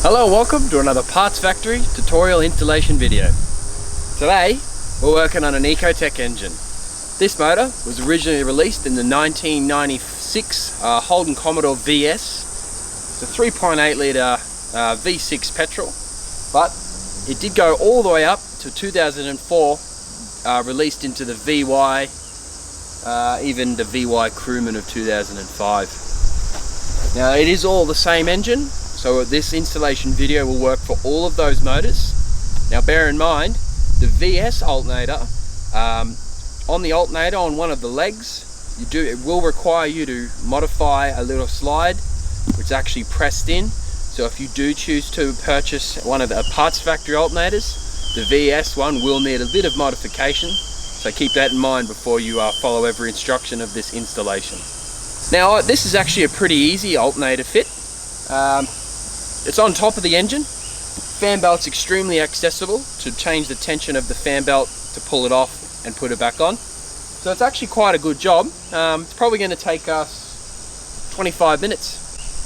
Hello and welcome to another Parts Factory tutorial installation video. Today we're working on an Eco-tec engine. This motor was originally released in the 1996 Holden Commodore VS. It's a 3.8 litre V6 petrol, but it did go all the way up to 2004, released into the VY, even the VY Crewman of 2005. Now it is all the same engine, so this installation video will work for all of those motors. Now bear in mind, the VS alternator, on the alternator on one of the legs, it will require you to modify a little slide which is actually pressed in. So if you do choose to purchase one of the Parts Factory alternators, the VS one will need a bit of modification. So keep that in mind before you follow every instruction of this installation. Now this is actually a pretty easy alternator fit. It's on top of the engine. Fan belt's extremely accessible to change the tension of the fan belt to pull it off and put it back on. So it's actually quite a good job. It's probably going to take us 25 minutes.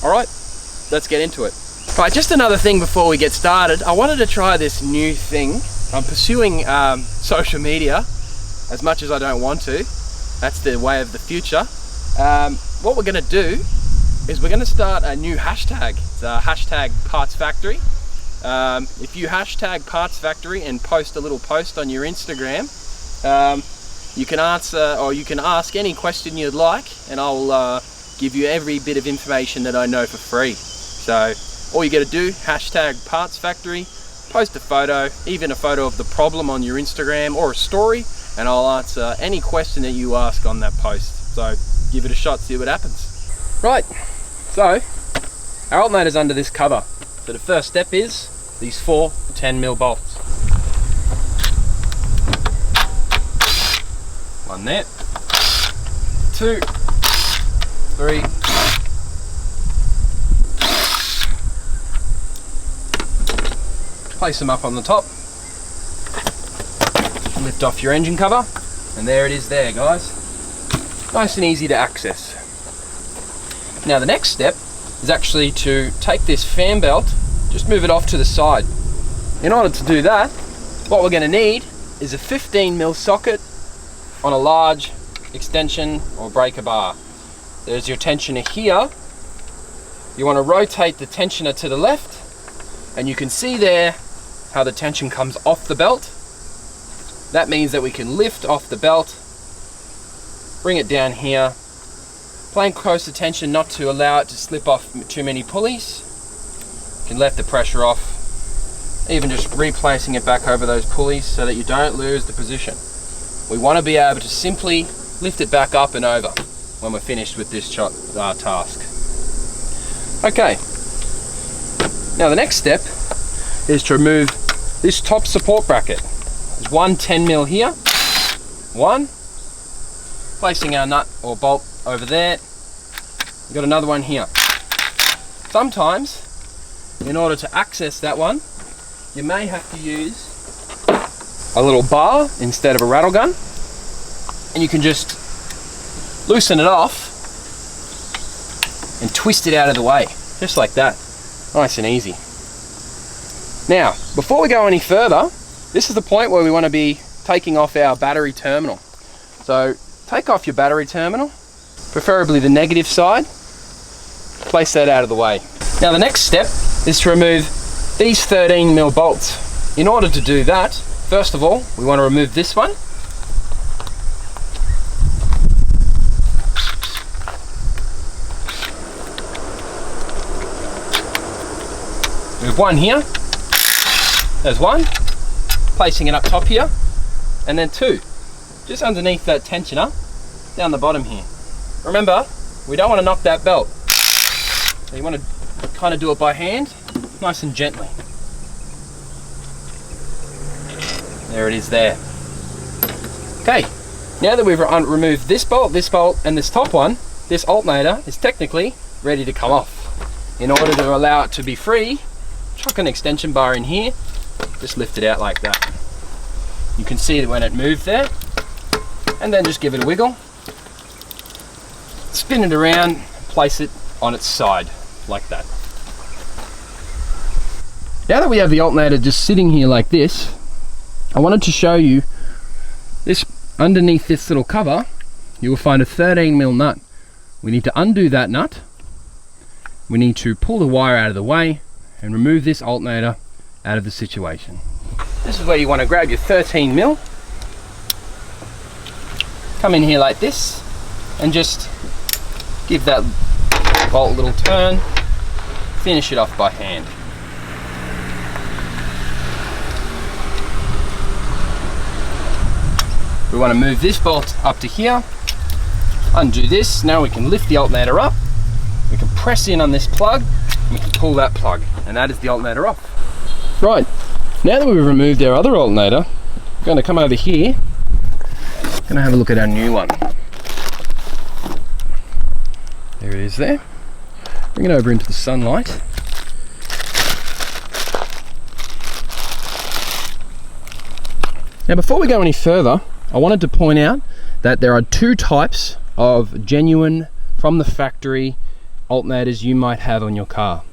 Alright, let's get into it. Right, just another thing before we get started. I wanted to try this new thing. I'm pursuing social media as much as I don't want to. That's the way of the future. What we're going to do is we're going to start a new hashtag. It's hashtag Parts Factory. If you hashtag Parts Factory and post a little post on your Instagram, you can answer or you can ask any question you'd like, and I'll give you every bit of information that I know for free. So all you got to do, hashtag Parts Factory, post a photo, even a photo of the problem on your Instagram or a story, and I'll answer any question that you ask on that post. So give it a shot, see what happens. Right, so our alternator's under this cover. So the first step is these 4 10mm bolts. One there, 2, 3, place them up on the top, lift off your engine cover, and there it is there, guys. Nice and easy to access. Now the next step is actually to take this fan belt, just move it off to the side. In order to do that, what we're going to need is a 15mm socket on a large extension or breaker bar. There's your tensioner here. You want to rotate the tensioner to the left, and you can see there how the tension comes off the belt. That means that we can lift off the belt, bring it down here, paying close attention not to allow it to slip off too many pulleys. You can let the pressure off, even just replacing it back over those pulleys so that you don't lose the position. We want to be able to simply lift it back up and over when we're finished with this task. Okay, now the next step is to remove this top support bracket. There's one 10mm here, one, placing our nut or bolt over there. We've got another one here. Sometimes, in order to access that one, you may have to use a little bar instead of a rattle gun, and you can just loosen it off and twist it out of the way, just like that. Nice and easy. Now, before we go any further, this is the point where we want to be taking off our battery terminal. So take off your battery terminal, preferably the negative side, place that out of the way. Now the next step is to remove these 13mm bolts. In order to do that, first of all, we want to remove this one. Move one here, there's one, placing it up top here, and then 2, just underneath that tensioner, down the bottom here. Remember, we don't want to knock that belt. So you want to kind of do it by hand, nice and gently. There it is there. Okay, now that we've removed this bolt, and this top one, this alternator is technically ready to come off. In order to allow it to be free, chuck an extension bar in here, just lift it out like that. You can see that when it moved there, and then just give it a wiggle, spin it around, place it on its side like that. Now that we have the alternator just sitting here like this, I wanted to show you this. Underneath this little cover, you will find a 13mm nut. We need to undo that nut. We need to pull the wire out of the way and remove this alternator out of the situation. This is where you want to grab your 13mm, come in here like this, and just give that bolt a little turn, finish it off by hand. We want to move this bolt up to here, undo this. Now we can lift the alternator up, we can press in on this plug, and we can pull that plug, and that is the alternator off. Right, now that we've removed our other alternator, we're going to come over here, going to have a look at our new one. There it is there. Bring it over into the sunlight. Now before we go any further, I wanted to point out that there are two types of genuine from the factory alternators you might have on your car.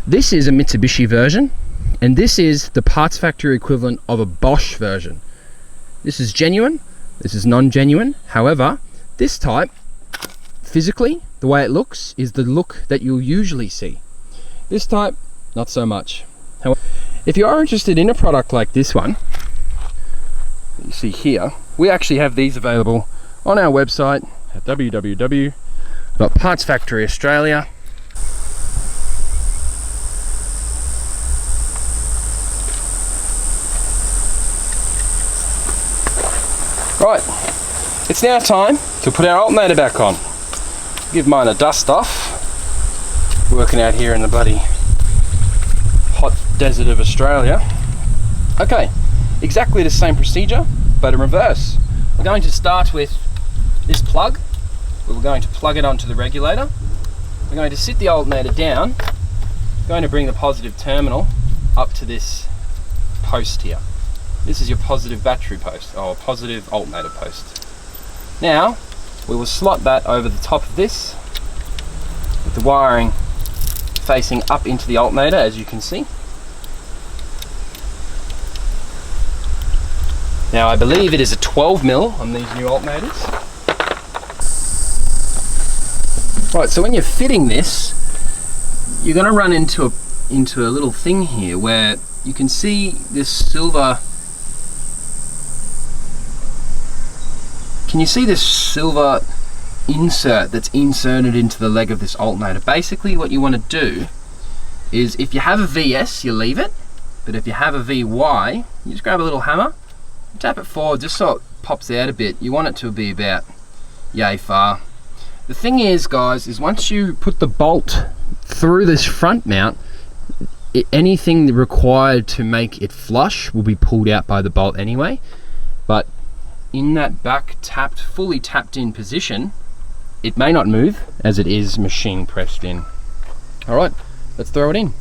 This is a Mitsubishi version, and this is the parts factory equivalent of a Bosch version. This is genuine, this is non-genuine. However, this type, physically, the way it looks is the look that you'll usually see. This type, not so much. However, if you are interested in a product like this one, you see here, we actually have these available on our website at www.partsfactoryaustralia. Right, it's now time to put our alternator back on. Give mine a dust off. Working out here in the bloody hot desert of Australia. Okay. Exactly the same procedure, but in reverse. We're going to start with this plug. We're going to plug it onto the regulator. We're going to sit the alternator down. We're going to bring the positive terminal up to this post here. This is your positive battery post, or positive alternator post. Now, we will slot that over the top of this, with the wiring facing up into the alternator, as you can see. Now I believe it is a 12mm on these new alternators. Right, so when you're fitting this, you're going to run into a little thing here where you can see this silver. Can you see this silver insert that's inserted into the leg of this alternator? Basically what you want to do is, if you have a VS, you leave it, but if you have a VY, you just grab a little hammer, tap it forward just so it pops out a bit. You want it to be about yay far. The thing is, guys, is once you put the bolt through this front mount, anything required to make it flush will be pulled out by the bolt anyway. But in that back fully tapped in position, it may not move as it is machine pressed in. Alright, let's throw it in.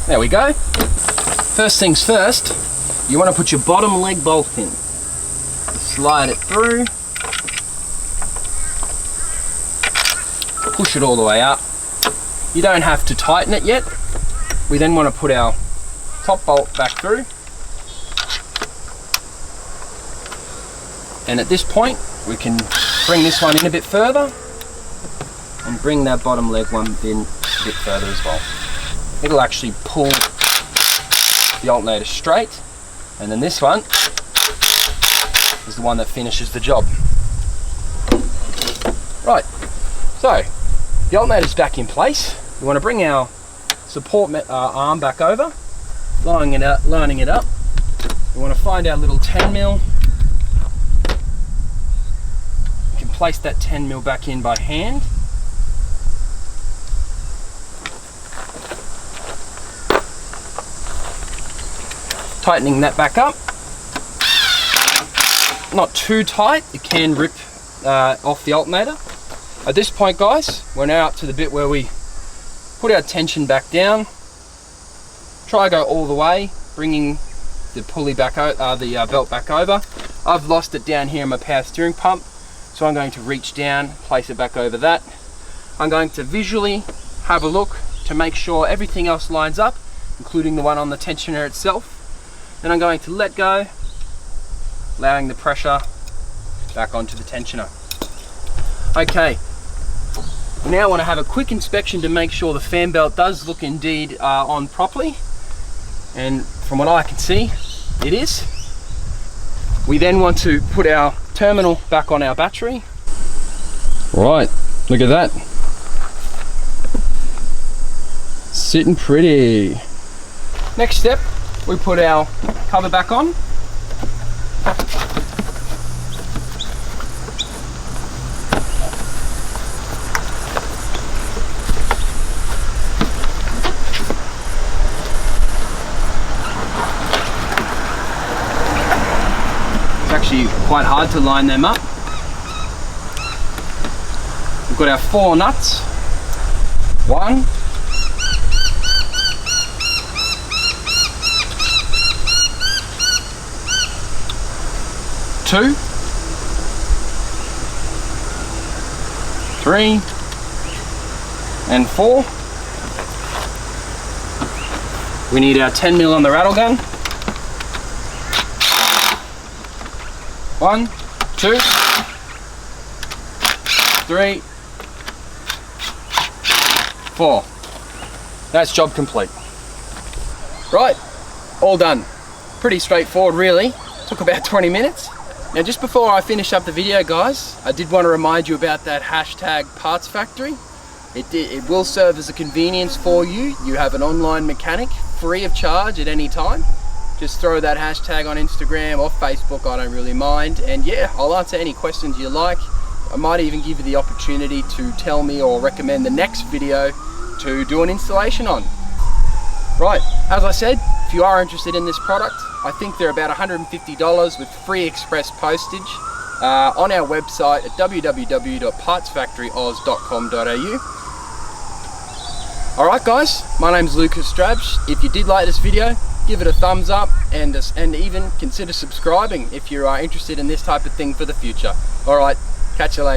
There we go. First things first, you want to put your bottom leg bolt in. Slide it through. Push it all the way up. You don't have to tighten it yet. We then want to put our top bolt back through. And at this point, we can bring this one in a bit further and bring that bottom leg one in a bit further as well. It'll actually pull the alternator straight, and then this one is the one that finishes the job. Right, so the alternator's back in place. We want to bring our support arm back over, lining it up. We want to find our little 10mm. We can place that 10mm back in by hand. Tightening that back up. Not too tight, it can rip off the alternator. At this point, guys, we're now up to the bit where we put our tension back down, try to go all the way, bringing the pulley back, the belt back over. I've lost it down here in my power steering pump, so I'm going to reach down, place it back over that. I'm going to visually have a look to make sure everything else lines up, including the one on the tensioner itself. Then I'm going to let go, allowing the pressure back onto the tensioner. Okay, we now want to have a quick inspection to make sure the fan belt does look indeed on properly, and from what I can see, it is. We then want to put our terminal back on our battery. Right, look at that. Sitting pretty. Next step, we put our cover back on. It's actually quite hard to line them up. We've got our 4 nuts. 1, 2, 3, and 4. We need our 10mm on the rattle gun. 1, 2, 3, 4. That's job complete. Right, all done. Pretty straightforward really. Took about 20 minutes. Now just before I finish up the video guys, I did want to remind you about that hashtag Parts Factory. It will serve as a convenience for you. You have an online mechanic free of charge at any time. Just throw that hashtag on Instagram or Facebook, I don't really mind. And yeah, I'll answer any questions you like. I might even give you the opportunity to tell me or recommend the next video to do an installation on. Right, as I said, if you are interested in this product, I think they're about $150 with free express postage on our website at www.partsfactoryoz.com.au. Alright guys, my name's Lucas Strabs. If you did like this video, give it a thumbs up and even consider subscribing if you are interested in this type of thing for the future. Alright, catch you later.